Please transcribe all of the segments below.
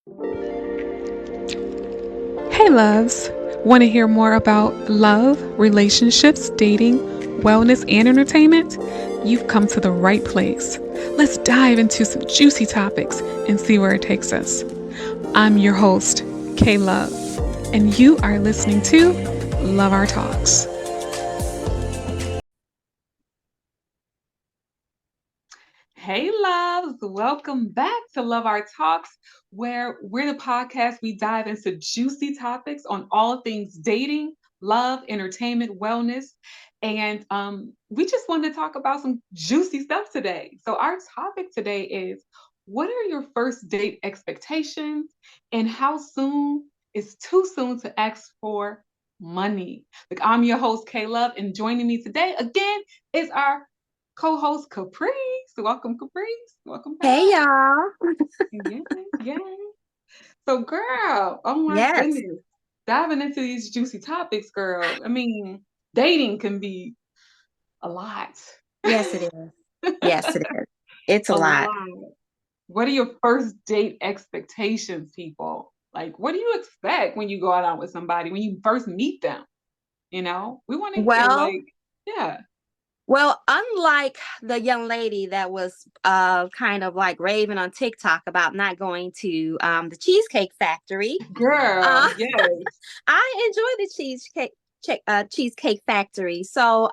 Hey, loves. Want to hear more about love, relationships, dating, wellness, and entertainment? You've come to the right place. Let's dive into some juicy topics and see where it takes us. I'm your host, K Love, and you are listening to Love Our Talks. Hey, loves, welcome back to Love Our Talks, where we're the podcast we dive into juicy topics on all things dating, love, entertainment, wellness. And we just wanted to talk about some juicy stuff today. So, our topic today is what are your first date expectations and how soon is too soon to ask for money? Like, I'm your host, K Love, and joining me today again is our co-host Caprice. Welcome, Caprice. Welcome Hey back. y'all. Yes, yes. So, girl, oh my Yes. goodness. Diving into these juicy topics, girl. I mean, dating can be a lot. Yes, it is. Yes, it is. It's a A lot. lot. What are your first date expectations, people? Like, what do you expect when you go out with somebody, when you first meet them? We want to hear, Well, like, yeah, unlike the young lady that was kind of like raving on TikTok about not going to the Cheesecake Factory, uh girl, yes. I enjoy the Cheesecake Factory. So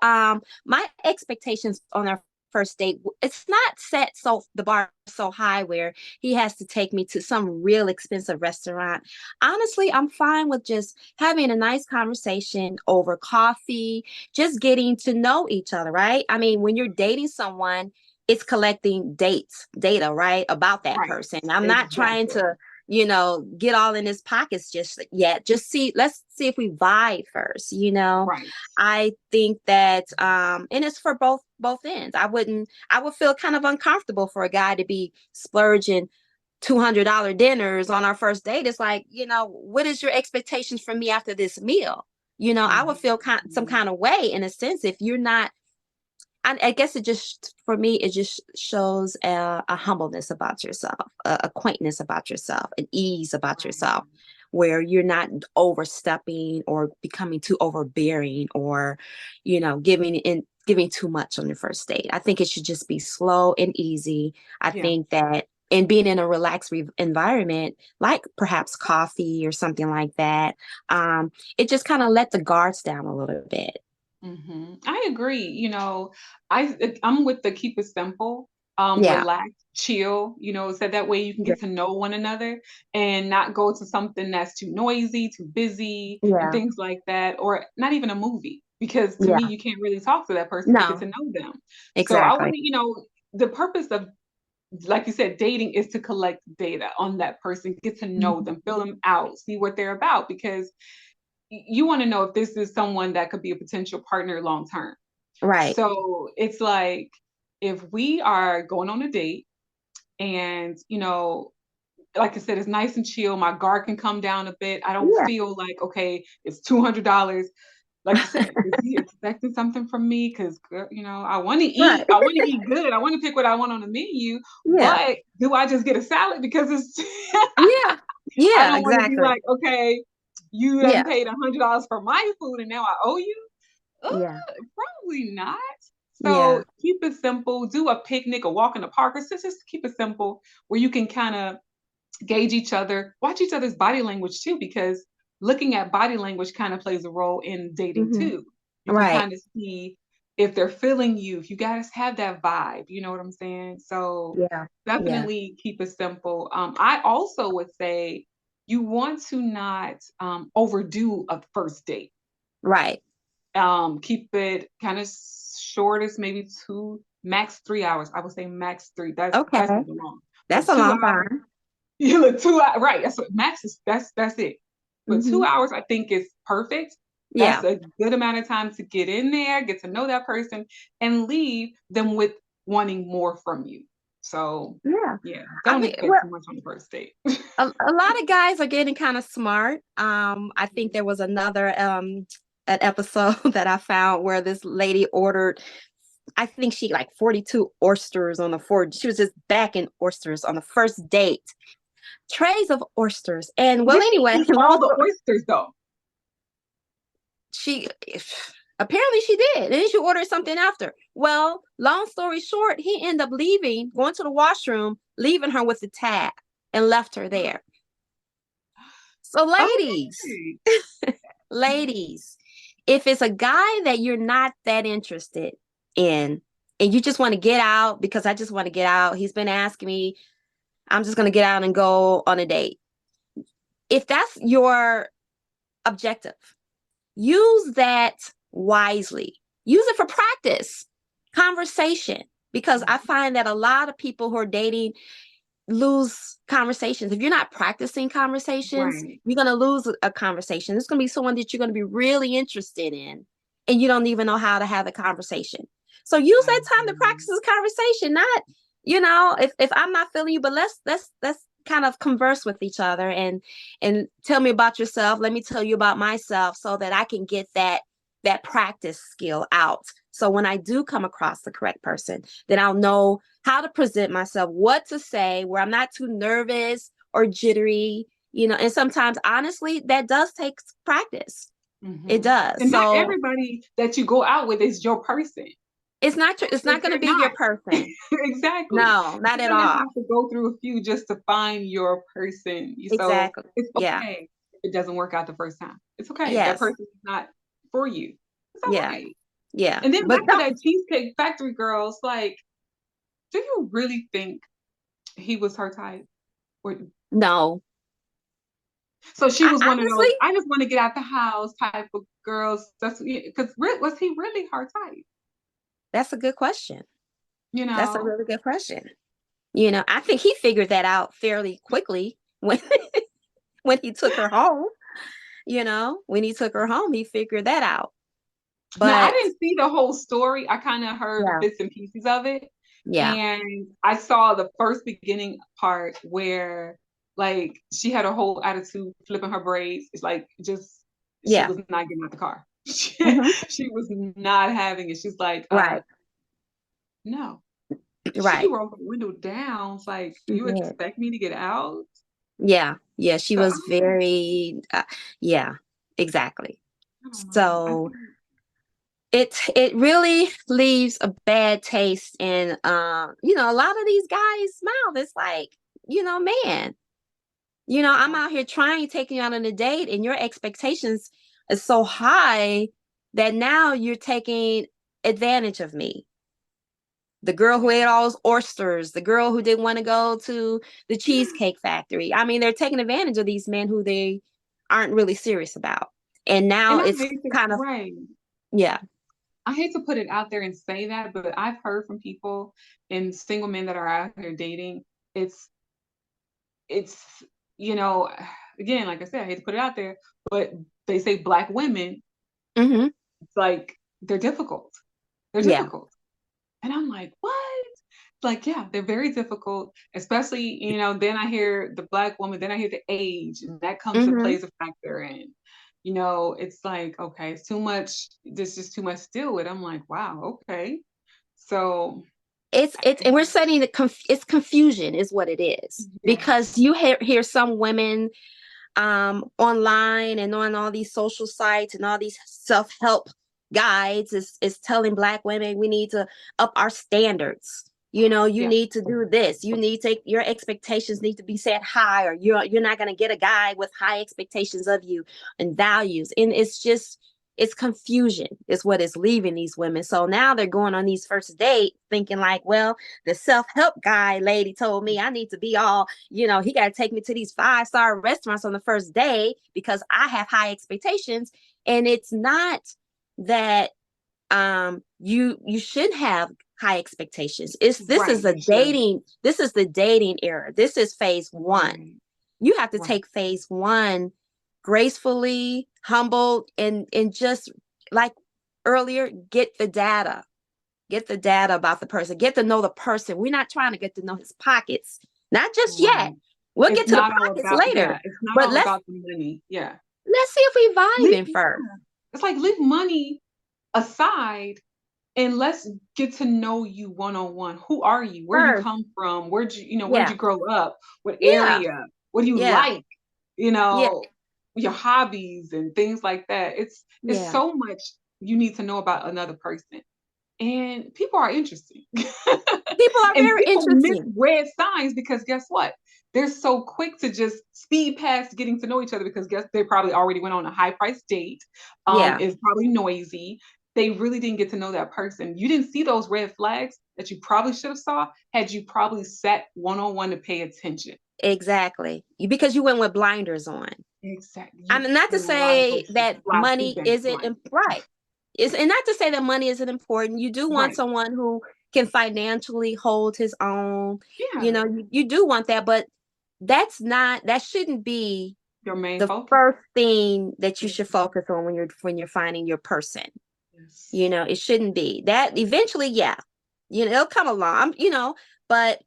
my expectations on our first date, it's not set so the bar so high where he has to take me to some real expensive restaurant. Honestly, I'm fine with just having a nice conversation over coffee, just getting to know each other, right? I mean, when you're dating someone, it's collecting data, right, about that Right. person. I'm not trying Exactly. to get all in his pockets just yet. Let's see if we vibe first. Right. I think that and it's for both ends. I would feel kind of uncomfortable for a guy to be splurging $200 dinners on our first date. It's like, what is your expectations from me after this meal? I would feel some Mhm. kind of way in a sense if you're not. I guess it just for me it just shows a humbleness about yourself, a quaintness about yourself, an ease about yourself, Right. where you're not overstepping or becoming too overbearing or giving too much on your first date. I think it should just be slow and easy. I Yeah. think that and being in a relaxed environment like perhaps coffee or something like that, it just kind of let the guards down a little bit. I agree. I'm with the keep it simple, Yeah. relax, chill, so that way you can Yeah. get to know one another and not go to something that's too noisy, too busy, and Yeah. things like that, or not even a movie, because to me, Yeah. you can't really talk to that person to get to No, know them. So I want exactly. to, the purpose of, like you said, dating is to collect data on that person, get to know Mhm. them, fill them out, see what they're about, because you want to know if this is someone that could be a potential partner long term. Right. So it's like if we are going on a date and, like I said, it's nice and chill. My guard can come down a bit. I don't Yeah. feel like, okay, it's $200. Like you said, is he expecting something from me? Because, I want to eat. Right. I want to eat good. I want to pick what I want on the menu. Yeah. But do I just get a salad because it's Yeah. I Yeah, don't want to be exactly. like, okay, you done Yeah. paid $100 for my food and now I owe you. Yeah. Probably not. So Yeah. keep it simple. Do a picnic, a walk in the park, or just keep it simple where you can kind of gauge each other, watch each other's body language too, because looking at body language kind of plays a role in dating Hmm. too. You can Right. kind of see if they're feeling you, if you guys have that vibe, you know what I'm saying? So Yeah. Yeah. definitely keep it simple. I also would say you want to not overdo a first date. Right. Keep it kind of short as maybe 2, max 3 hours. I would say max three. That's Okay. even long. That's But a two long hours, time. you look 2 hours, right? That's what max is. That's it. But two Hmm. hours, I think, is perfect. That's Yeah. a good amount of time to get in there, get to know that person, and leave them with wanting more from you. So, Yeah. yeah, I don't mean, expect well, too much on the first date. a lot of guys are getting kind of smart. I think there was another an episode that I found where this lady ordered, I think she like 42 oysters on the four. She was just backing oysters on the first date, trays of oysters. And well, Did she anyway, eat all the oysters though? she apparently she did. And then she ordered something after. Well, long story short, he ended up leaving, going to the washroom, leaving her with the tab and left her there. So Okay. ladies, if it's a guy that you're not that interested in and you just want to get out because I just want to get out, he's been asking me, I'm just going to get out and go on a date. If that's your objective, use that wisely. Use it for practice, conversation, because I find that a lot of people who are dating lose conversations. If you're not practicing conversations, Right. you're going to lose a conversation. It's going to be someone that you're going to be really interested in, and you don't even know how to have a conversation. So use I that time to agree. practice this conversation. Not, if I'm not feeling you, but let's kind of converse with each other and tell me about yourself. Let me tell you about myself so that I can get that practice skill out. So when I do come across the correct person, then I'll know how to present myself, what to say, where I'm not too nervous or jittery, and sometimes honestly, that does take practice. It does. And not So everybody that you go out with is your person. it's not going to They're be your not. person. Exactly. No, not You're at gonna all. have to go through a few just to find your person. So Exactly. it's Yeah. okay if it doesn't work out the first time. It's okay if that Yes. person is not for you. It's all Yeah. right. Yeah. And then But back to don't. that Cheesecake Factory girls, like, do you really think he was her type? Or No. so she was one of those, Honestly, I just want to get out the house type of girls. That's because was he really her type? that's a good question. You That's a know, really good question. I think he figured that out fairly quickly when when he took her home. When he took her home, he figured that out. now I But didn't see the whole story. I kind of heard yeah, bits and pieces of it. yeah, And I saw the first beginning part where like she had a whole attitude flipping her braids. It's like just she yeah. was not getting out the car. Hmm. She was not having it. She's like, Right, no. She right. rolled the window down. It's like, She you did. expect me to get out? Yeah, yeah. She So was very, yeah, exactly. I don't know. I So think it really leaves a bad taste in a lot of these guys' mouth. It's like, man, I'm out here trying taking you out on a date, and your expectations is so high that now you're taking advantage of me. The girl who ate all those oysters, the girl who didn't want to go to the Cheesecake Factory. I mean, they're taking advantage of these men who they aren't really serious about. And now and I it's hate to kind of, right. yeah. I hate to put it out there and say that, but I've heard from people and single men that are out here dating. It's it's you know, again, like I said, I hate to put it out there, but they say black women, Hmm. it's like they're difficult. They're Yeah. difficult. And I'm like, what? Like, yeah, they're very difficult, especially, then I hear the black woman, then I hear the age, and that comes and Hmm. plays a factor. And, it's like, okay, it's too much. There's just too much to deal with. I'm like, wow, okay. So, And we're setting it's confusion is what it is, because yes, you hear some women online and on all these social sites and all these self-help guides is telling black women we need to up our standards. You yeah, need to do this. You need to your expectations need to be set higher. You're not going to get a guy with high expectations of you and values. And it's confusion is what is leaving these women. So now they're going on these first date thinking like, well, the self-help guy lady told me I need to be all, he got to take me to these 5-star restaurants on the first day because I have high expectations. And it's not that you should have high expectations. right. You should. This is the dating era. This is phase one. Right, You have to right. take phase one gracefully, humbled, and just like earlier, get the data about the person, get to know the person. We're not trying to get to know his pockets, not just yet. Right. We'll It's get to the not all pockets about, later, yeah, it's not but all let's about the money. Yeah. let's see if we vibing Leave, first. it's like leave money aside and let's get to know you one on one. Who are you? Where you First, come from? Where'd you yeah, grow up? What yeah, area? What do you Yeah. like? You Yeah. know, your hobbies and things like that. It's Yeah. so much you need to know about another person. And people are interesting. People are And very people miss interesting. red signs because guess what? They're so quick to just speed past getting to know each other because guess they probably already went on a high price date. Yeah. It's probably noisy. They really didn't get to know that person. You didn't see those red flags that you probably should have saw had you probably sat one on one to pay attention. Exactly. Because you went with blinders on. Exactly. I mean, not to say that A lot of money feedback isn't on. right. And not to say that money isn't important. You do want Right. someone who can financially hold his own. Yeah. You do want that, but that shouldn't be Your main the focus. first thing that you should Mhm. focus on when you're finding your person. Yes. It shouldn't be that. Eventually, yeah, it'll come along. But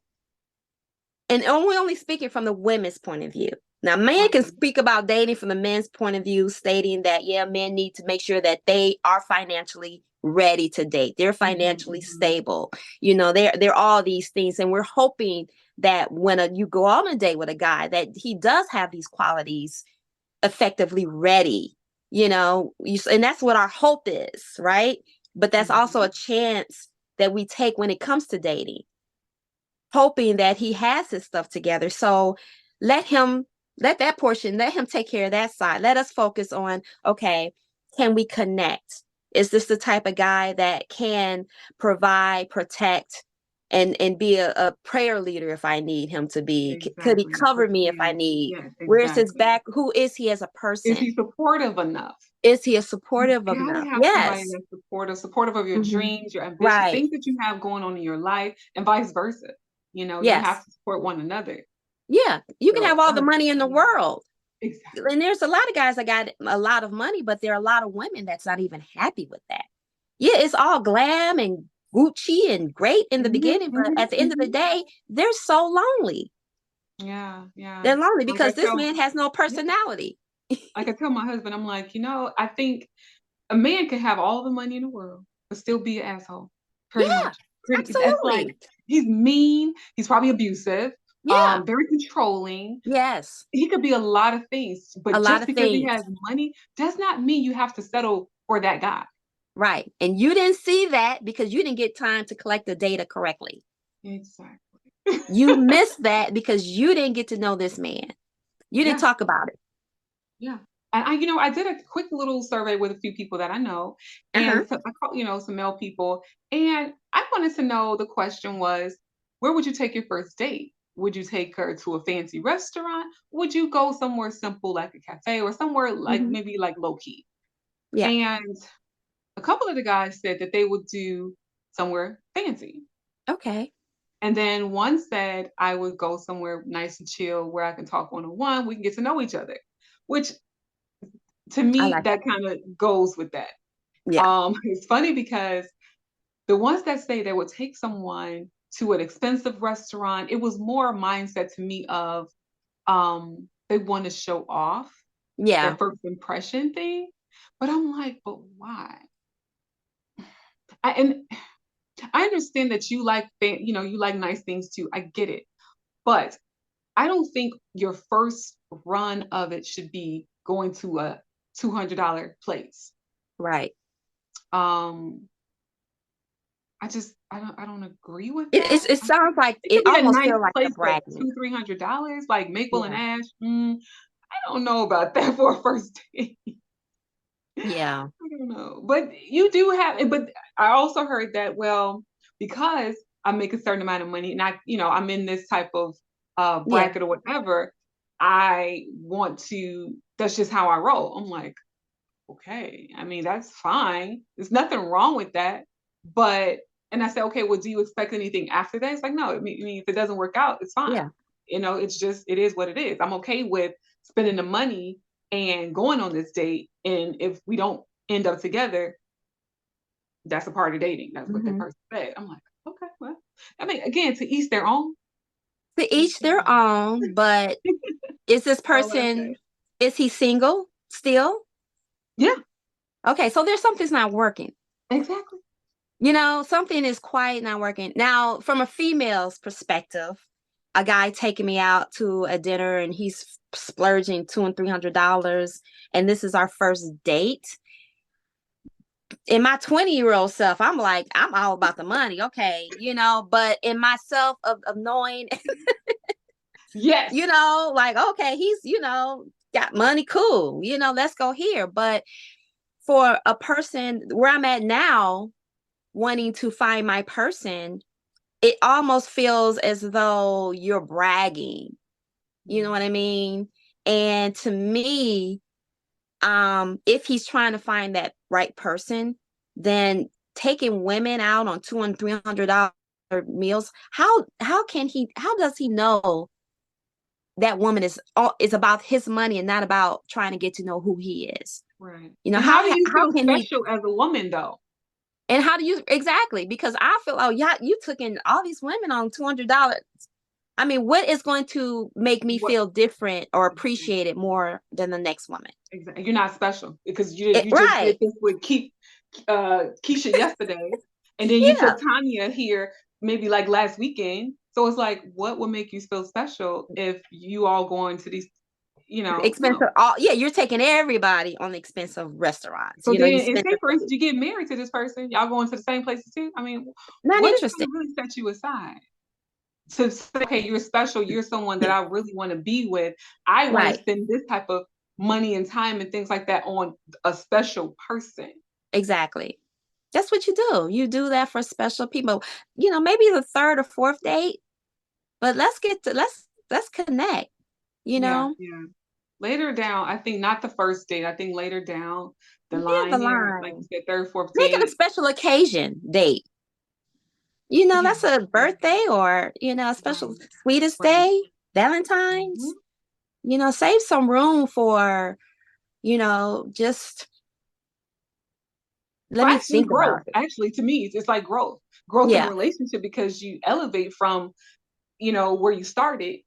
and we're only speaking from the women's point of view. Now, men can Right. speak about dating from the men's point of view, stating that, yeah, men need to make sure that they are financially ready to date. They're Mhm, financially mhm. stable. They're all these things. And we're hoping that when you go on a date with a guy, that he does have these qualities effectively ready, and that's what our hope is, right? But that's also a Mhm. chance that we take when it comes to dating, hoping that he has his stuff together. So let him let that portion, let him take care of that side. Let us focus on, okay, can we connect? Is this the type of guy that can provide, protect, and be a prayer leader if I need him to be? Could he Exactly. cover me if I need? Yes, Where's his exactly. back? Who is he as a Is person? he supportive enough? Is he a You supportive gotta enough? have somebody Yes. that's supportive of your Hmm. dreams, your ambition, Right. things that you have going on in your life, and vice versa. You have Yes. to support one another. Yeah. You can have So, all the money in the yeah, world. exactly. And there's a lot of guys that got a lot of money, but there are a lot of women that's not even happy with that. Yeah, it's all glam and Gucci and great in the Mhm, beginning, but mhm, at the end of the mhm. day, they're so lonely. Yeah, yeah. They're lonely Like I because this tell, man has no yeah, personality. like I tell my husband, I'm like, I think a man can have all the money in the world, but still be an asshole. Pretty Yeah, much. That's like absolutely. he's mean, he's probably abusive, Yeah. very controlling. Yes. He could be a lot of things, A but lot just of because he things. has money does not mean you have to settle for that guy. Right. And you didn't see that because you didn't get time to collect the data correctly. Exactly. You missed that because you didn't get to know this man. You didn't Yeah, talk about it. yeah. And I did a quick little survey with a few people that I know, Uh-huh. and I call, some male people, and I wanted to know the question was, where would you take your first date? Would you take her to a fancy restaurant? Would you go somewhere simple like a cafe or somewhere like Hmm. maybe like low key? Yeah. And a couple of the guys said that they would do somewhere fancy. Okay. And then one said I would go somewhere nice and chill where I can talk one on one. We can get to know each other, which to I me like that. that kind of goes with that. Yeah. It's funny because the ones that say they would take someone to an expensive restaurant, it was more a mindset to me of they want to show off Yeah. that first impression thing. But I'm like, but why? And I understand that you like you like nice things too. I get it. But I don't think your first run of it should be going to a $200 place. Right. Um, I don't agree with It, that. it, it sounds like It could it be a almost nice feels like a place for bragging. $200, $300, like Maple and Yeah. Ash. I don't know about that for a first date. Yeah. I don't know, but you do have. But I also heard that because I make a certain amount of money, and I'm in this type of Yeah. bracket or whatever. I want to. That's just how I roll. I'm like, okay. I mean, that's fine. There's nothing wrong with that. But and I said, okay, well, do you expect anything after that? It's like, no. I mean, if it doesn't work out, it's fine. Yeah. It's just it is what it is. I'm okay with spending the money and going on this date. And if we don't end up together, that's a part of dating. That's what that Hmm. person said. I'm like, okay, well, I mean, again, to each their own. To To each each their their own. own, but is this All I person, say. is he single still? Yeah, Okay, so there's something's not working. exactly. Something is quite not working. Now, from a female's perspective, a guy taking me out to a dinner and he's splurging $200 and $300, and this is our first date. In my 20-year-old self, I'm like, I'm all about the money, okay, but in myself of knowing, Yes. like, okay, he's, got money, cool, let's go here. But for a person where I'm at now, wanting to find my person, it almost feels as though you're bragging. You know what I mean? And to me, if he's trying to find that right person, then taking women out on $200 and $300 meals, how does he know that woman is about his money and not about trying to get to know who he is? Right. You know, And how do you how feel can he, special as a woman though? and how do you exactly? Because I feel, oh yeah, you took in all these women on $200. I mean, what is going to make me What feel different or appreciate it more than the next woman? exactly? You're not special because you just did Right. this with Keisha yesterday, and then you Yeah. took Tanya here maybe like last weekend. So it's like, what would make you feel special if you all going to these, Expensive. no. Yeah, you're taking everybody on expensive restaurants. So then, You and spend say for instance, you get married to this person, y'all going to the same places too. I mean, not what is interesting. going to really set you aside to say, okay, you're special, you're someone that I really want to be with. I want to Right. spend this type of money and time and things like that on a special person. Exactly. That's what you do. You do that for special people. Maybe the third or fourth date, but let's connect, you Yeah, know? yeah. Later down, I think not the first date. I think later down the Yeah, line the there, like you line. said, third, fourth Make it a date. special occasion date. Yeah, That's a yeah, birthday or, a special right, sweetest right. day, Mhm. Valentine's. Save some room for, just So let me actually, think growth. about it. Actually, to me, it's like growth in a Yeah. relationship because you elevate from where you started.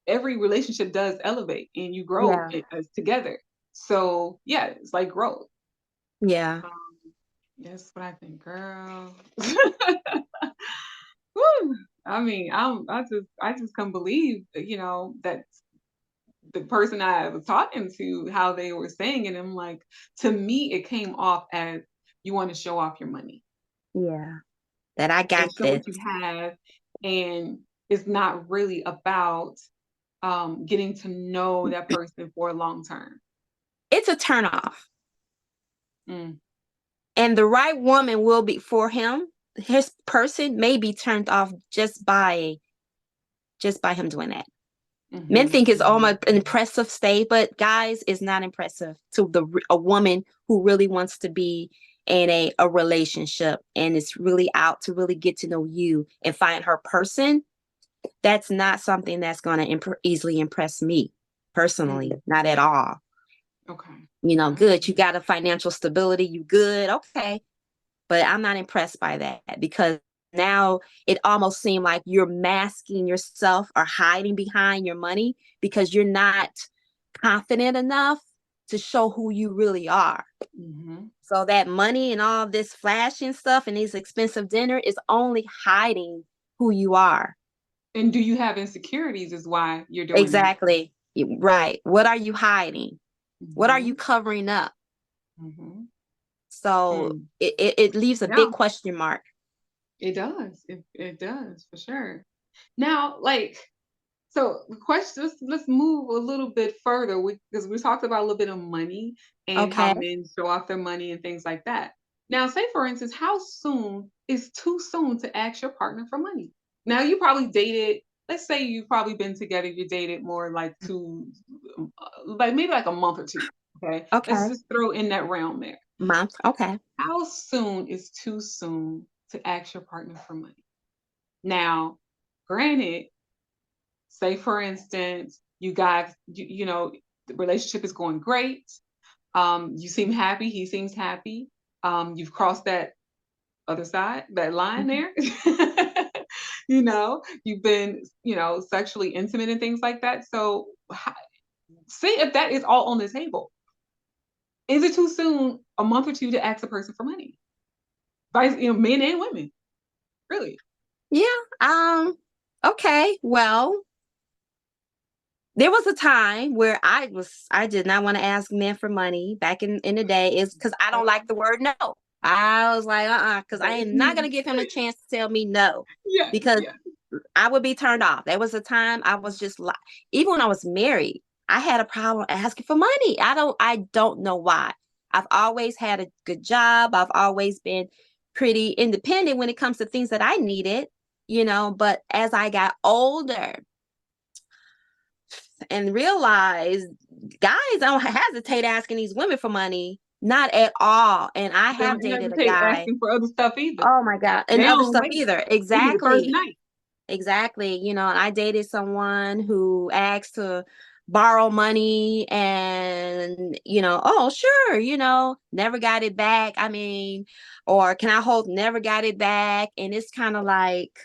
Every relationship does elevate, and you grow Yeah. as together. So yeah, it's like growth. Yeah. Um, that's what I think, girl. Whew. I mean, I just can't believe that the person I was talking to, how they were saying it. I'm like, to me, it came off as you want to show off your money Yeah. That I and got show this. what you have, and it's not really about getting to know that person for a long term. It's a turnoff. Mm, And the right woman will be for him. His person may be turned off just by him doing that. Men hmm think it's hmm almost an impressive state, but guys, it's not impressive to a woman who really wants to be in a relationship and is really out to really get to know you and find her person. That's not something that's going to easily impress me personally, mm, not at all. okay. Good. You got a financial stability. You good. Okay. But I'm not impressed by that because now it almost seemed like you're masking yourself or hiding behind your money because you're not confident enough to show who you really are. hmm So that money and all this flashing stuff and these expensive dinner is only hiding who you are. And do you have insecurities? Is why you're doing that. Exactly. Right. What are you hiding? What are you hmm covering up? hmm So Mm. it leaves a Yeah, big question mark. it does. It does for sure. Now, like, so the question, let's move a little bit further because we talked about a little bit of money and how Okay. men show off their money and things like that. Now, say for instance, how soon is too soon to ask your partner for money? Now, you probably dated. Let's say you've probably been together. You dated more like like maybe like a month or two. Okay, let's Okay. just throw in that realm there. Month. Okay. How soon is too soon to ask your partner for money? Now, granted, say for instance, you guys, the relationship is going great. You seem happy. He seems happy. You've crossed that other side, that line Mhm. there. You've been, sexually intimate and things like that. So, see if that is all on the table. Is it too soon, a month or two, to ask a person for money? Men and women, really. Yeah. Okay. Well. There was a time where I did not want to ask men for money back in the day. Is because I don't like the word no. I was like, because I am not gonna give him a chance to tell me no, Yeah, because yeah. I would be turned off. There was a time I was just like, even when I was married, I had a problem asking for money. I don't know why. I've always had a good job. I've always been pretty independent when it comes to things that I needed, but as I got older and realized guys don't hesitate asking these women for money, not at all. And I They have don't dated a hesitate guy. asking for other stuff either. Oh my God. They And other don't stuff wait. either. They need the first Exactly. night. Exactly. And I dated someone who asked to borrow money and, oh, sure, never got it back. I mean, or can I hold, never got it back. And it's kind of like,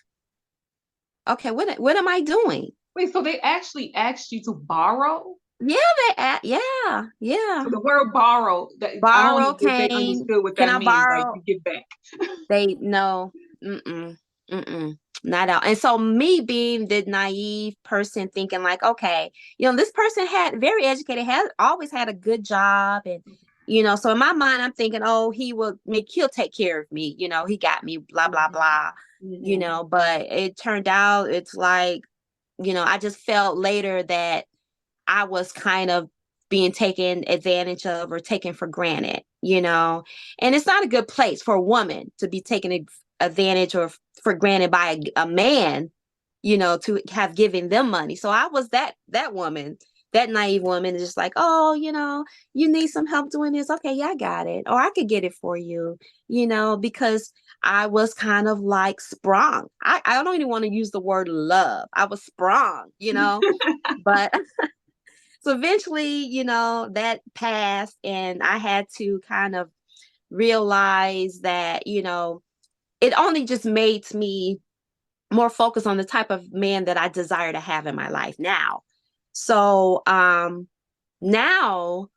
okay, what am I doing? Wait, so they actually asked you to borrow? Yeah, yeah, yeah. So the word borrow, that I don't Borrow know if they came. understood what Can that I means. Like borrow? you give back. They no, mm-mm, mm-mm, not at all. And so me being the naive person thinking like, okay, this person had very educated, has always had a good job. And, so in my mind, I'm thinking, oh, he'll take care of me. He got me, blah, blah, blah, but it turned out it's like, I just felt later that I was kind of being taken advantage of or taken for granted, and it's not a good place for a woman to be taken advantage or for granted by a man, to have given them money. So I was that woman, that naive woman, just like, oh, you need some help doing this. Okay, yeah, I got it. Or I could get it for you, because I was kind of like sprung. I don't even want to use the word love. I was sprung, but so eventually, that passed, and I had to kind of realize that, it only just made me more focused on the type of man that I desire to have in my life now. So now,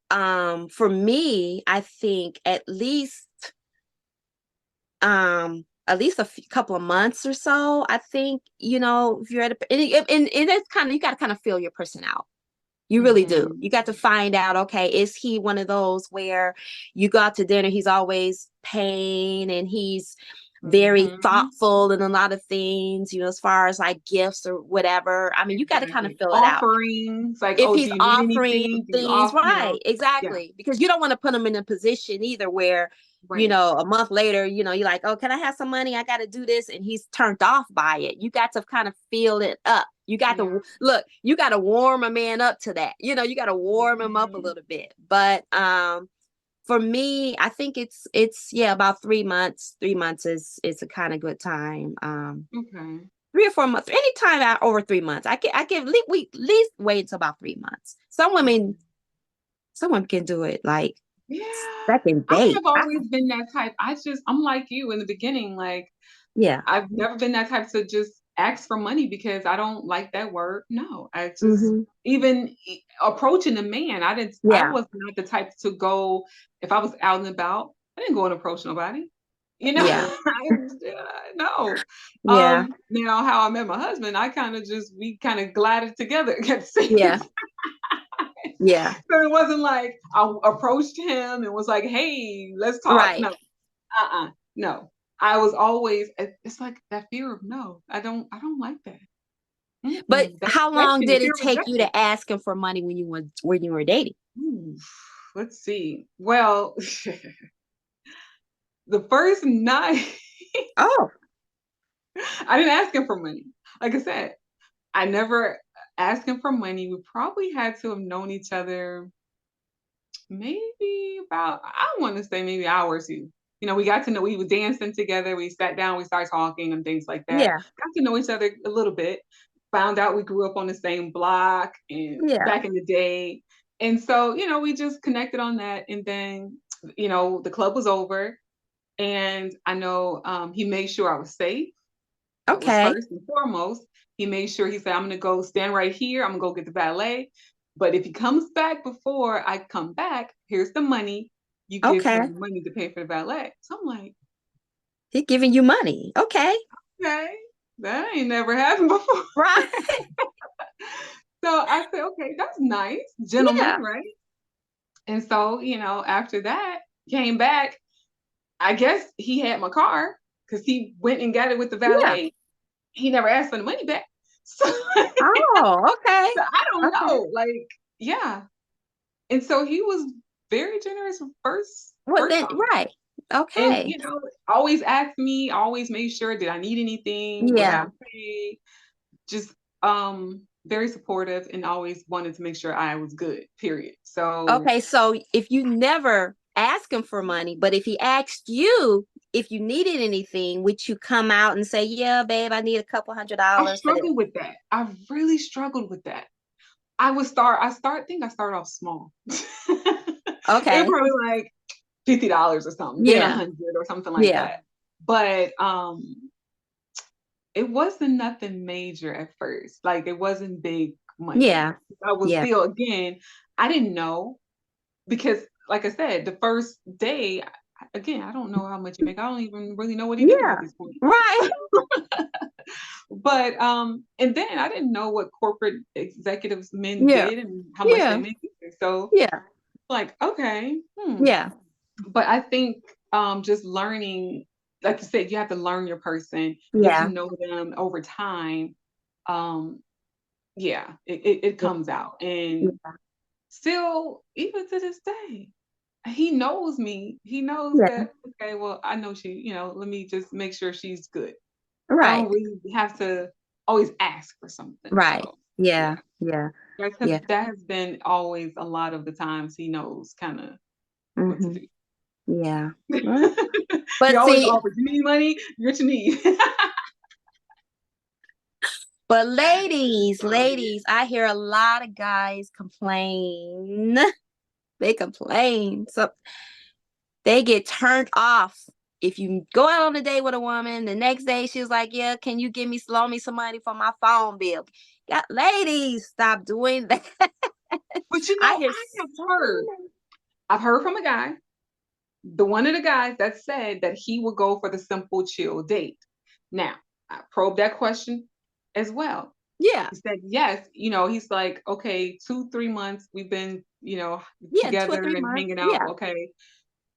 for me, I think at least couple of months or so. I think, if you're at and it's kind of, you got to kind of feel your person out. You really do. Mm-hmm. You got to find out, okay, is he one of those where you go out to dinner, he's always paying and he's very Mm-hmm. thoughtful in a lot of things, as far as like gifts or whatever. I mean, you got to kind of Exactly. fill it out. Offerings, like, If oh, do he's you need offering anything? Do you things, off, right, yeah, exactly. Because you don't want to put him in a position either where, right. a month later, you're like, oh, can I have some money? I got to do this. And he's turned off by it. You got to kind of feel it up. You got Yeah. to look, you got to warm a man up to that. You got to warm him up a Mm-hmm. little bit. But for me, I think it's yeah, about 3 months. 3 months is a kind of good time. Okay. 3 or 4 months, anytime out over 3 months. I give we at least wait until about 3 months. Okay. Some women can do it like Yeah. second I date. have always been that type. I'm like you in the beginning. Like, Yeah. I've never been that type to just ask for money because I don't like that word. No, I just Hmm. even approaching a man, I Yeah. was not the type to go if I was out and about. I didn't go and approach nobody. Yeah. No. Yeah. Now how I met my husband, we kind of glided together at the same Yeah. time. Yeah. So it wasn't like I approached him and was like, "Hey, let's talk." Right. No, no. I was always it's like that fear of no. I don't like that. But That how long rejection, the did fear it of take you rejection. to ask him for money when you were dating? Ooh, let's see. Well, the first night Oh, I didn't ask him for money. Like I said, I never asked him for money. We probably had to have known each other maybe about, I want to say maybe an hour or two. We got to know, we were dancing together, we sat down, we started talking and things like that. yeah. Got to know each other a little bit. Found out we grew up on the same block and Yeah. back in the day. And so, we just connected on that. And then, the club was over. And I know he made sure I was safe. That was Okay. first and foremost. He said, I'm going to go stand right here. I'm going to go get the valet. But if he comes back before I come back, here's the money. You give Okay. him money to pay for the valet. So I'm like, He's giving you money. Okay. okay, that ain't never happened before. Right. So I said, okay, that's nice, gentleman, Yeah. right? And so, after that, came back. I guess he had my car because he went and got it with the Yeah. valet. He never asked for the money back. So, Oh, okay. so I don't Okay. know. Like, yeah. And so he was very generous Well, first then, off. right. And Okay. always asked me, always made sure, did I need anything? Was I Yeah. okay? Just very supportive and always wanted to make sure I was good, period. So Okay. So if you never ask him for money, but if he asked you if you needed anything, would you come out and say, "Yeah, babe, I need a couple I $100 for this"? struggled with that. I really struggled with that. Think I started off small. It was Okay. probably like $50 or something, then Yeah. 100 or something like Yeah. that. But it wasn't nothing major at first. Like it wasn't big money. Yeah. I was Yeah. still, again, I didn't know because like I said, the first day, again, I don't know how much you make. I don't even really know what he make at Yeah. this point. Right. But and then I didn't know what corporate executives men Yeah. did and how much they Yeah. make either. So Yeah. like, okay, Yeah. but I think just learning, like you said, you have to learn your person, get to Yeah. know them over time. Um, yeah, it Yeah. comes out. And Yeah. still, even to this day, he knows me. He knows Yeah. that, okay, well, I know she, let me just make sure she's good. I don't Right. really have to always ask for something. Right. So Yeah. yeah. Yeah. Because Yeah. that has been always a lot of the times he knows kind of what to Hmm. do. Yeah. Well, He but always see, offers, you need money, what you need. but ladies, So yeah. ladies, I hear a lot of guys complain. They complain. So they get turned off. If you go out on a date with a woman, the next day she was like, "Yeah, can you loan me some money for my phone bill?" Yeah, ladies, stop doing that. But I hear I have so heard, many. I've heard from a guy, the one of the guys that said that he would go for the simple chill date. Now, I probed that question as well. Yeah, He said, yes, he's like, okay, 2, 3 months, we've been, yeah, two or together three and months. hanging out. Yeah, Okay.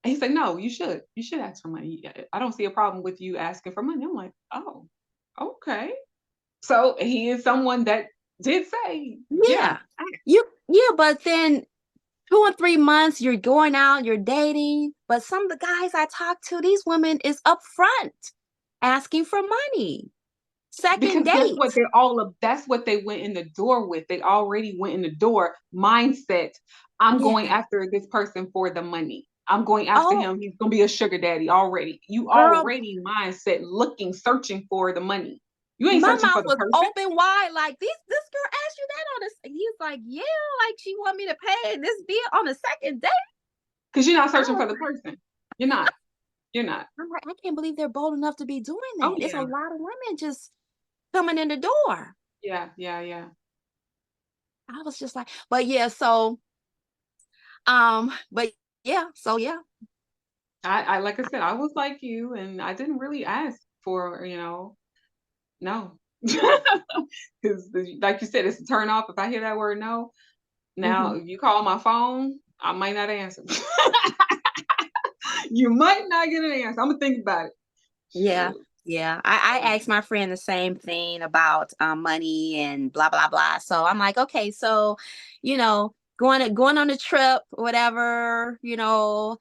And he's like, no, you should. You should ask for money. I don't see a problem with you asking for money. I'm like, oh, okay. So he is someone that did say, yeah, yeah. Yeah, but then 2 or 3 months, you're going out, you're dating. But some of the guys I talk to, these women is upfront asking for money. Second because date. that's what they went in the door with. They already went in the door mindset. I'm going Yeah. after this person for the money. I'm going after Oh, him. He's gonna be a sugar daddy already. You girl, already mindset looking, searching for the money. You ain't my searching mouth for the was person open wide. Like this girl asked you that on this. He's like, yeah, like she want me to pay this bill on the second date. because you're not I searching was for the person. You're not. You're not. I'm like, I can't believe they're bold enough to be doing Oh that. It's a yeah. lot of women just coming in the door. Yeah, yeah, yeah. I was just like, but yeah, but yeah, so yeah. I like I said, I was like you, and I didn't really ask for, no. Because like you said, it's a turn off if I hear that word no. Now, Hmm. if you call my phone, I might not answer. You might not get an answer. I'm gonna think about it. Yeah. Shoot. Yeah. I asked my friend the same thing about money and blah blah blah. So I'm like, okay, so going on a trip, whatever, blah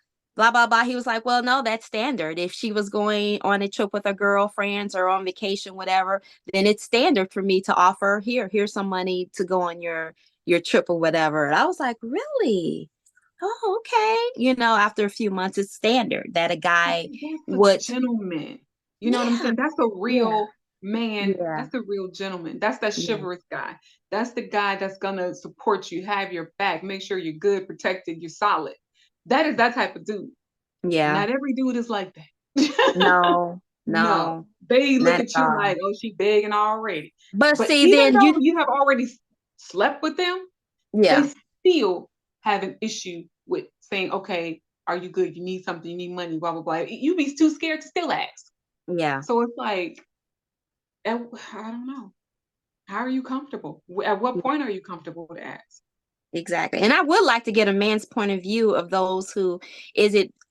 blah blah. He was like, well, no, that's standard. If she was going on a trip with her girlfriends or on vacation, whatever, then it's standard for me to offer here's some money to go on your trip or whatever. And I was like, really? Oh, okay. After a few months, it's standard that a But guy see, that's a would. gentleman. You know what I'm Yeah, saying? That's a yeah, real man. yeah, That's a real gentleman. That's that yeah, chivalrous guy. That's the guy that's gonna support you, have your back, make sure you're good, protected, you're solid. That is that type of dude. yeah. Not every dude is like that. No, No, no, they look not at at you all. like, oh, she begging already. But But see, even then though you have already slept with them, they yeah, still have an issue with saying, okay, are you good? You need something, you need money, blah, blah, blah. You be too scared to still ask. yeah. So it's like, I don't know. How are you comfortable? At what point are you comfortable to ask? Exactly. And I would like to get a man's point of view of those who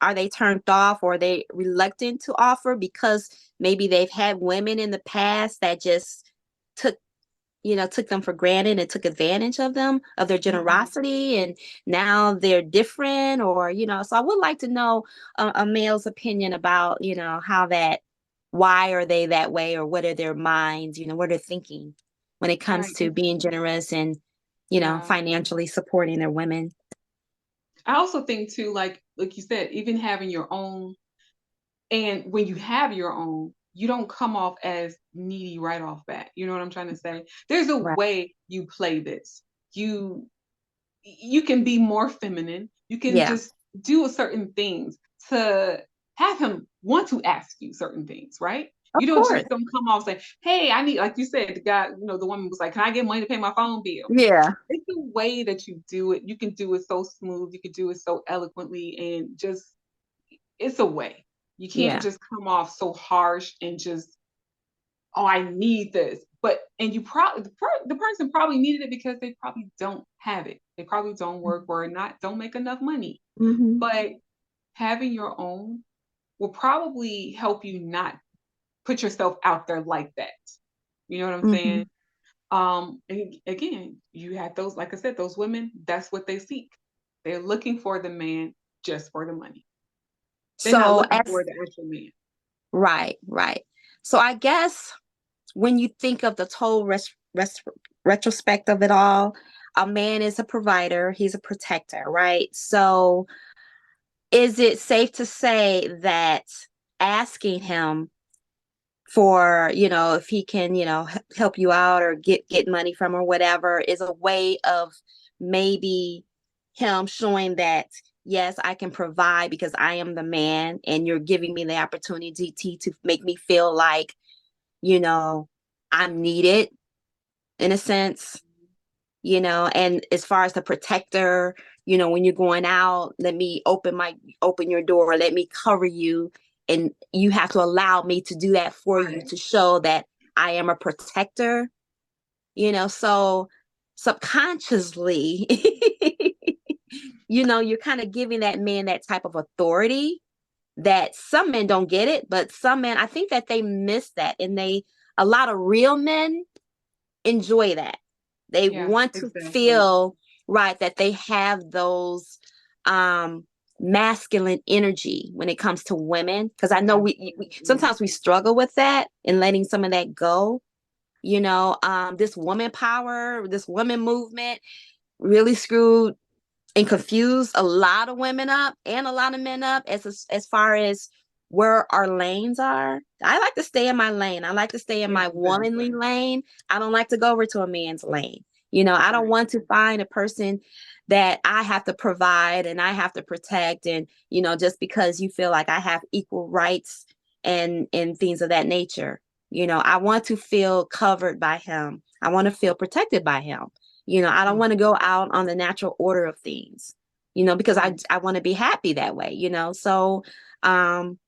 are they turned off or are they reluctant to offer because maybe they've had women in the past that just took took them for granted and took advantage of them, of their Mhm. generosity, and now they're different, or so I would like to know a male's opinion about how that, why are they that way, or what are their minds, what they're thinking when it comes Right. to being generous and Yeah. financially supporting their women. I also think too, like you said, even having your own, and when you have your own, you don't come off as needy right off bat. You know what I'm trying to say? There's a Right. way you play this. You you can be more feminine. You can Yeah, just do certain things to have him want to ask you certain things, right? of You don't course. just don't come off saying, "Hey, I need," like you said, the guy, the woman was like, "Can I get money to pay my phone bill?" Yeah. It's the way that you do it. You can do it so smooth. You can do it so eloquently, and just it's a way. You can't Yeah. just come off so harsh and just, "Oh, I need this." But and you probably the person probably needed it because they probably don't have it. They probably don't work or not don't make enough money. Hmm. But having your own will probably help you not put yourself out there like that. You know what I'm saying? Hmm. And again, you have those, like I said, those women, that's what they seek. They're looking for the man just for the money. They're not So looking for as the actual man. right, right. So I guess when you think of the total retrospect of it all, a man is a provider, he's a protector, right? So is it safe to say that asking him for, if he can, help you out or get money from or whatever is a way of maybe him showing that yes, I can provide because I am the man and you're giving me the opportunity to make me feel like, you know, I'm needed in a sense, and as far as the protector, when you're going out, let me open your door, let me cover you, and you have to allow me to do that for you Right. to show that I am a protector, so subconsciously you're kind of giving that man that type of authority that some men don't get it, but some men, I think that they miss that, and a lot of real men enjoy that. They Yeah, want to exactly. feel right that they have those um masculine energy when it comes to women, because I know Yeah. we Yeah. sometimes we struggle with that and letting some of that go. This woman power, this woman movement really screwed and confuse a lot of women up and a lot of men up as far as where our lanes are. I like to stay in my lane. I like to stay in my womanly Exactly. lane. I don't like to go over to a man's lane. I don't Right. want to find a person that I have to provide and I have to protect, and just because you feel like I have equal rights and things of that nature. I want to feel covered by him. I want to feel protected by him. I don't Mm, want to go out on the natural order of things, because right. I want to be happy that way. So, um,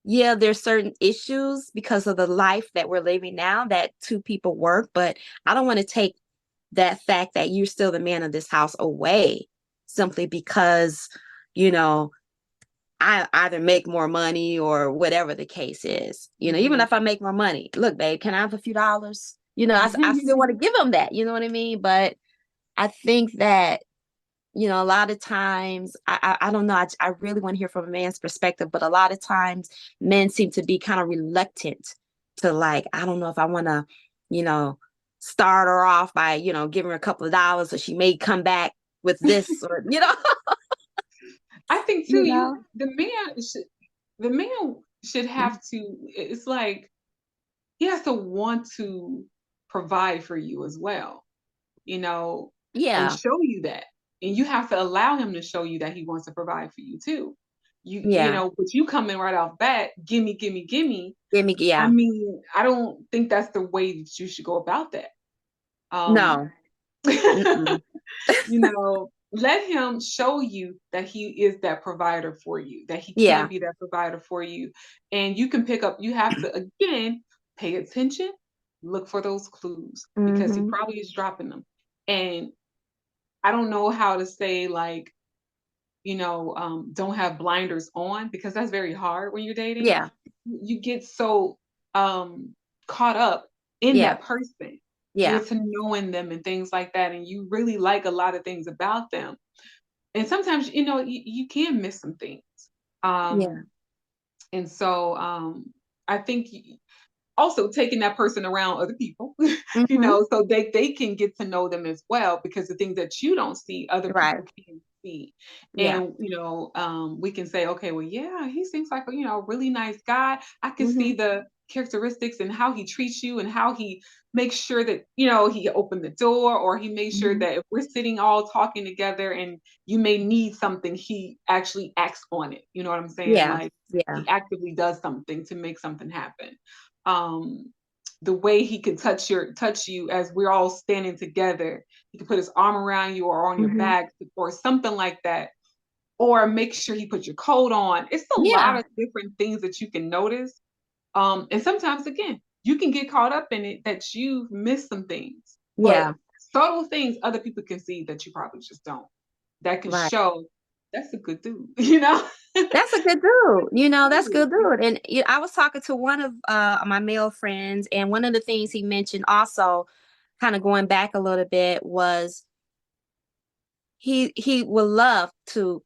yeah, there's certain issues because of the life that we're living now that two people work, but I don't want to take that fact that you're still the man of this house away simply because, you know, I either make more money or whatever the case is. Even Mhm. if I make more money, look, babe, can I have a few dollars? I still want to give them that. You know what I mean? But I think that, a lot of times, I don't know, I really want to hear from a man's perspective, but a lot of times men seem to be kind of reluctant to, like, I don't know if I want to, you know, start her off by, giving her a couple of dollars so she may come back with this or, I think too, you know? the man should have to, it's like he has to want to provide for you as well, you know, and Yeah, show you that. And you have to allow him to show you that he wants to provide for you too. yeah. But you come in right off bat, gimme, gimme, gimme. I Yeah. mean, I don't think that's the way that you should go about that. Um, No. Mm-mm. let him show you that he is that provider for you, that he can Yeah. be that provider for you. And you can pick up, you have to, again, pay attention, look for those clues because he Mm-hmm. probably is dropping them. And I don't know how to say like, don't have blinders on because that's very hard when you're dating. Yeah. You get so um, caught up in Yeah. that person Yeah. with knowing them and things like that, and you really like a lot of things about them. And sometimes, you can miss some things. Yeah. Um, and so I think also taking that person around other people, Mm-hmm. so they can get to know them as well because the things that you don't see, other Right. people can see. Yeah. And, we can say, okay, well, yeah, he seems like a really nice guy. I can Mm-hmm. see the characteristics and how he treats you and how he makes sure that, he opened the door or he made sure Mm-hmm. that if we're sitting all talking together and you may need something, he actually acts on it. You know what I'm saying? Yeah. Like Yeah. he actively does something to make something happen. um the way he can touch you as we're all standing together. He can put his arm around you or on your Mm-hmm. back or something like that. Or make sure he put your coat on. It's a lot Yeah. of different things that you can notice. And sometimes again, you can get caught up in it that you've missed some things. But Yeah. subtle things other people can see that you probably just don't. That can Right. show that's a good dude. That's a good dude. That's good dude. And I was talking to one of my male friends, and one of the things he mentioned also, kind of going back a little bit, was he would love to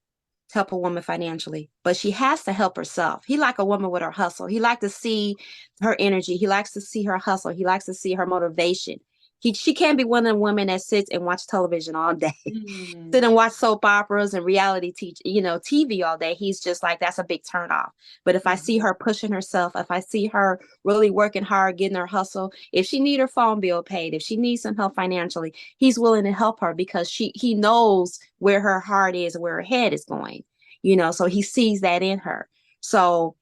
help a woman financially, but she has to help herself. He like a woman with her hustle. He like to see her energy. He likes to see her hustle. He likes to see her motivation. She can't be one of the women that sits and watch television all day, sit Mm, and watch soap operas and reality TV all day. He's just like, that's a big turn off. But if I see mhm. her pushing herself, if I see her really working hard, getting her hustle, if she need her phone bill paid, if she needs some help financially, he's willing to help her because he knows where her heart is and where her head is going. So he sees that in her. So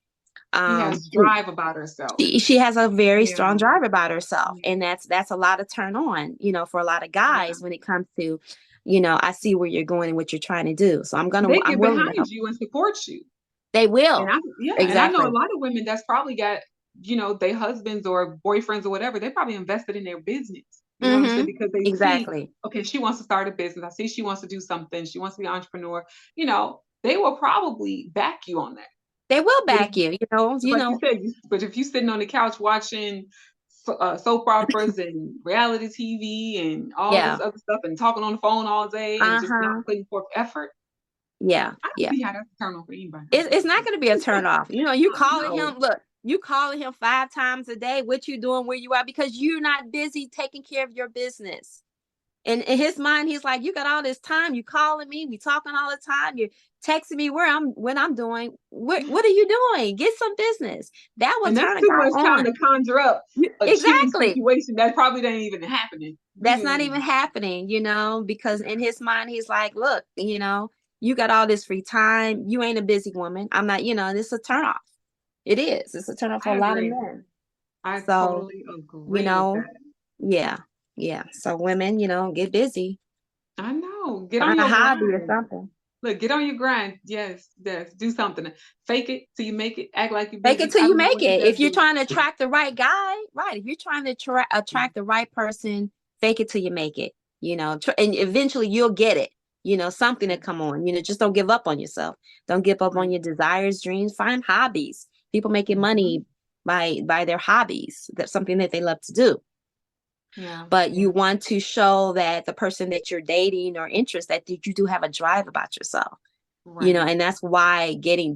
She has drive about herself. she has a very Yeah, strong drive about herself, yeah, and that's a lot of turn on, for a lot of yeah. guys when it comes to, I see where you're going and what you're trying to do, so They I'm get willing to behind help. you and support you. They And will. I know a Exactly. lot of women that's probably got, their husbands or boyfriends or whatever, they probably invested in their business. You know what I'm saying? Mm-hmm. Because they see, Exactly. okay, she wants to start a business. I see she wants to do something. She wants to be an entrepreneur. They will probably back you on that. They will But if, back you. like you said, but if you're sitting on the couch watching soap operas and reality TV and all this Yeah. other stuff and talking on the phone all day and just not Uh-huh. putting forth effort, Yeah. I don't Yeah. see how that's a turn on for anybody. It's not going to be a turn off. You calling No. him, look, you calling him 5 times a day. What you doing, where you are, because you're not busy taking care of your business. And in his mind, he's like, you got all this time. You calling me. We talking all the time. You're texting me when I'm doing. What are you doing? Get some business. That will And that's turn a too guy much time on. to conjure up a cheating Exactly. situation that probably ain't even happening. That's not even happening, because in his mind, he's like, look, you got all this free time. You ain't a busy woman. I'm not, it's a turn off. It is. It's a turn off for I a lot of agree. men. I So, totally you agree with know, that. yeah. Yeah. So women, get busy. I know. Get on Find a your hobby or grind. something. Look, get on your grind. Yes, yes. Do something. Fake it till you make it. Act like you're Make it busy. till I you don't know make what you it. got to If you're do. trying to attract the right guy, right. If you're trying to attract the right person, fake it till you make it. And eventually you'll get it. Something to come on. Just don't give up on yourself. Don't give up on Right. your desires, dreams. Find hobbies. People making Mm-hmm. money by their hobbies. That's something that they love to do. Yeah. But Yeah. you want to show that the person that you're dating or interest, that you do have a drive about yourself. Right. And that's why dating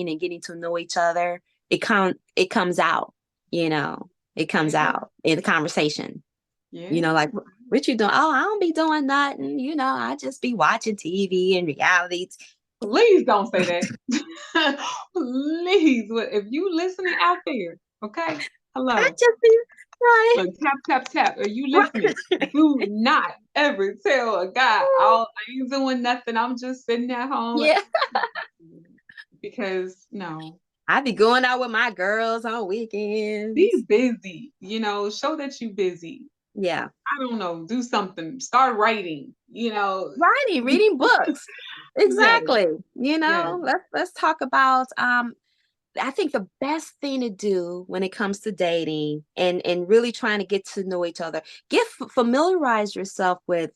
and getting to know each other, it comes out, it comes It does. out in the conversation, Yeah. like, what you doing? Oh, I don't be doing nothing. I just be watching TV and reality. Please don't say that. Please, if you listening out there, okay? I Hello. just be right. Look, tap, tap, tap. Are you listening? Right. Do not ever tell a guy, oh, I ain't doing nothing. I'm just sitting at home. Yeah. Because no, I be going out with my girls on weekends. be busy. Show that you busy. Yeah. I don't know. Do something. Start writing. Writing, reading books. Yes, Exactly. yes. Let's talk about I think the best thing to do when it comes to dating and really trying to get to know each other, familiarize yourself with,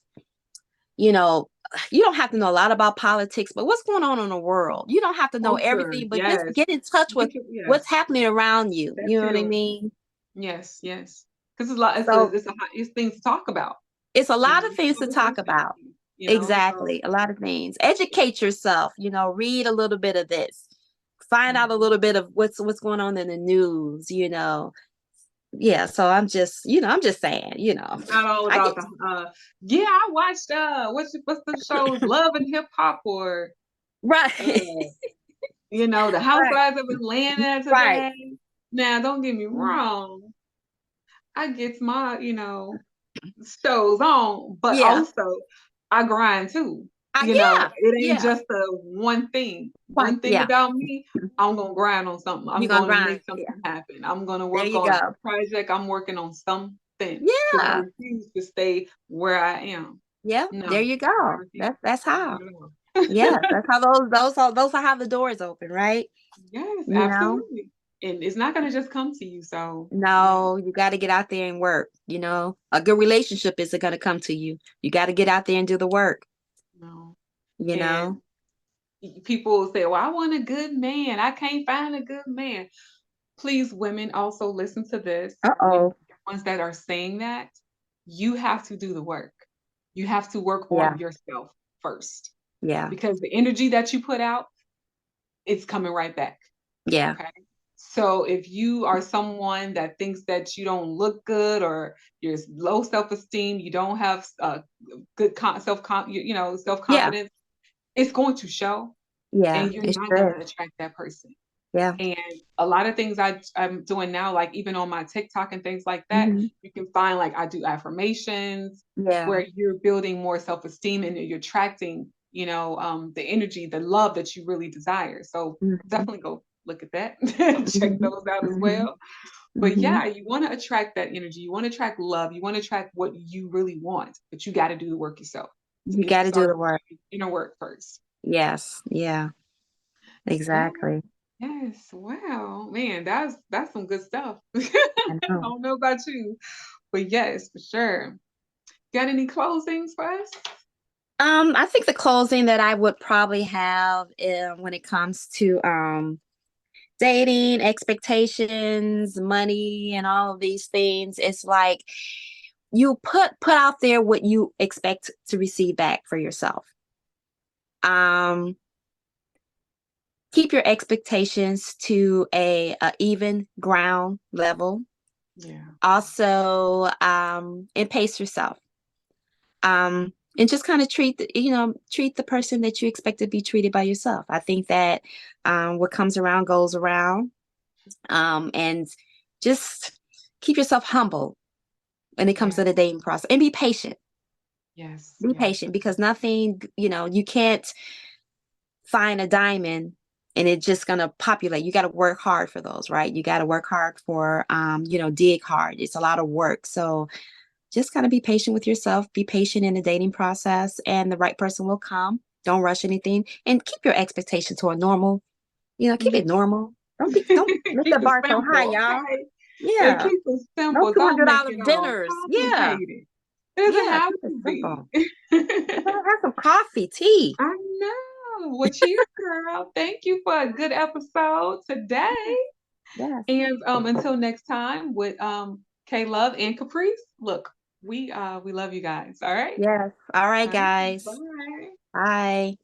you know, you don't have to know a lot about politics, but what's going on in the world. You don't have to know Culture, everything, but just yes. get in touch with what's Yes, happening around you. that You know what I too. mean? Yes, yes. Because it's a lot. So It's things to talk about. it's a You lot of know, things to talk about. conversation. So Exactly. A lot of things. Educate yourself, read a little bit of this. Find out a mhm. little bit of what's going on in the news. Yeah, so I'm just saying. Not all I about get the. Yeah, I watched. What's the shows? Love and Hip Hop, or right. uh, the Right. Housewives of Atlanta Right. today. Now, don't get me Mhm. wrong. I get my shows on, but Yeah. also I grind too. Yeah. It ain't Yeah. just a one thing. Fine. One thing Yeah. about me, I'm gonna grind on something. You're I'm gonna gonna grind. make Yeah. something happen. I'm gonna There work you on go. a project. I'm working on something because I Yeah. refuse to stay where I am. Yeah. No, There you I go. refuse. That's how. Not at all. Yeah. That's how those are how the doors open, right? Yes, You know? absolutely. And it's not gonna just come to you. So yeah, No, you got to get out there and work. A good relationship isn't going to come to you. You got to get out there and do the work, no. you And know? people say, "Well, I want a good man. I can't find a good man." Please, women, also listen to this. When Uh-oh. the ones that are saying that, you have to do the work. You have to work Yeah. on yourself first Yeah. because the energy that you put out, it's coming right back. Yeah. Okay. So if you are someone that thinks that you don't look good or you're low self-esteem, you don't have good self Yeah. confidence, it's going to show, Yeah. and you're It not going should. to attract that person. Yeah. And a lot of things I'm doing now, like even on my TikTok and things like that, Hmm. you can find like I do affirmations Yeah. where you're building more self-esteem and you're attracting, the energy, the love that you really desire. So Hmm. definitely go look at that, check Hmm. those out as Hmm. well. But Hmm. yeah, you want to attract that energy. You want to attract love. You want to attract what you really want, but you got to do the work yourself. So You you got to do start the with work. your inner work first. Yes. Yeah. Yeah. Exactly. Yes. Wow. Man, that's some good stuff. I I know. don't know about you, but yes, for sure. Got any closings for us? I think the closing that I would probably have when it comes to dating, expectations, money, and all of these things, it's like you put out there what you expect to receive back for yourself. Um, keep your expectations to a even ground level. Yeah. Also, and pace yourself. And just kind of treat the person that you expect to be treated by yourself. I think that what comes around goes around. And just keep yourself humble when it comes Yeah. to the dating process, and be patient. Yes. Be Yes. patient because nothing, you can't find a diamond and it's just gonna populate. You got to work hard for those, right? You got to work hard for, dig hard. It's a lot of work. So just kind of be patient with yourself, be patient in the dating process, and the right person will come. Don't rush anything, and keep your expectation to a normal, keep it Mhm. normal. Don't make Keep the it bar so high, simple, y'all. okay? Yeah, Yeah. keep it No simple. Don't make $200 it all dinners. Yeah. complicated. It doesn't Yeah. have Keep it to be. simple. Have some coffee, tea. I know. Well, cheers, girl. Thank you for a good episode today. Yes. And until next time with K Love and Caprice. Look, we love you guys. All right. Yes. All right, All right. guys. Bye. Bye.